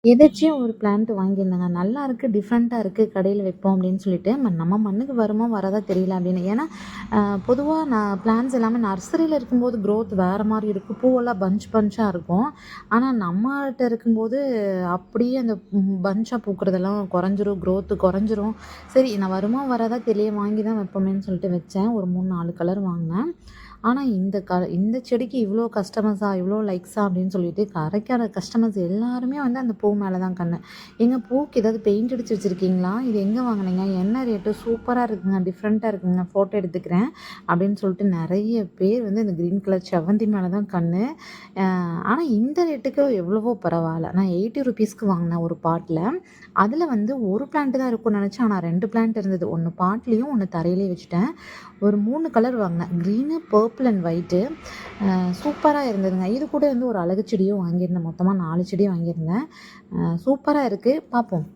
எதர்ச்சியா ஒரு பிளான்ட் வாங்கியிருந்தேங்க. நல்லா இருக்கு, டிஃப்ரெண்ட்டா இருக்கு, கடையில வைப்போம் அப்படின்னு சொல்லிட்டு, நம்ம மண்ணுக்கு வருமா வராதா தெரியல அப்படின்னு. ஏன்னா, பொதுவா நான் பிளான்ட்ஸ் எல்லாமே நர்சரியில இருக்கும்போது குரோத் வேற மாரி இருக்கும். பூவெல்லாம் பஞ்ச் இருக்கும். ஆனா நம்மள்ட்ட இருக்கும்போது அப்படியே அந்த பஞ்சா பூக்கிறதெல்லாம் குறைஞ்சிரும், குரோத் குறைஞ்சிரும். சரி நான் வருமா வராதா தெரியல வாங்கி தான் வைப்போமேன்னு சொல்லிட்டு வச்சேன். ஒரு 3, 4 கலர் வாங்கினேன். ஆனா இந்த செடிக்கு இவ்ளோ கஸ்டமர்ஸா, இவ்ளோ லைக்ஸா அப்படின்னு சொல்லிட்டு கரைக்காத கஸ்டமர்ஸ் எல்லாருமே வந்து அந்த பூ மேல தான் கண்ணு. "ஏங்க பூக்கு ஏதாவது பெயிண்ட் அடிச்சு வச்சிருக்கீங்களா? இது எங்க வாங்குனீங்க? என்ன ரேட்டு? சூப்பரா இருக்குங்க. டிஃப்ரெண்ட்டா இருக்குங்க. ஃபோட்டோ எடுத்துக்கிறேன்." அப்படின்னு சொல்லிட்டு நெறைய பேர் வந்து இந்த கிரீன் கலர் செவ்வந்தி மேல தான் கண்ணு. அ ஆனா இந்த ரேட்டுக்கு எவ்வளவோ பரவால்ல. நான் ₹80க்கு வாங்குனேன் ஒரு பாட்ல. அதுல வந்து 1 பிளான்ட் தான் இருக்கும்னு நெனச்சேன். ஆனா 2 பிளான்ட் இருந்தது. 1 பாட்லயும், 1 தரையிலயும் வச்சுட்டேன். ஒரு 3 கலர் வாங்கினேன். Green, purple and white. சூப்பரா இருந்ததுங்க. இது கூட வந்து ஒரு அழகு செடியும் வாங்கியிருந்தேன். மொத்தமா 4 செடி வாங்கியிருந்தேன். சூப்பரா இருக்கு. பார்ப்போம்.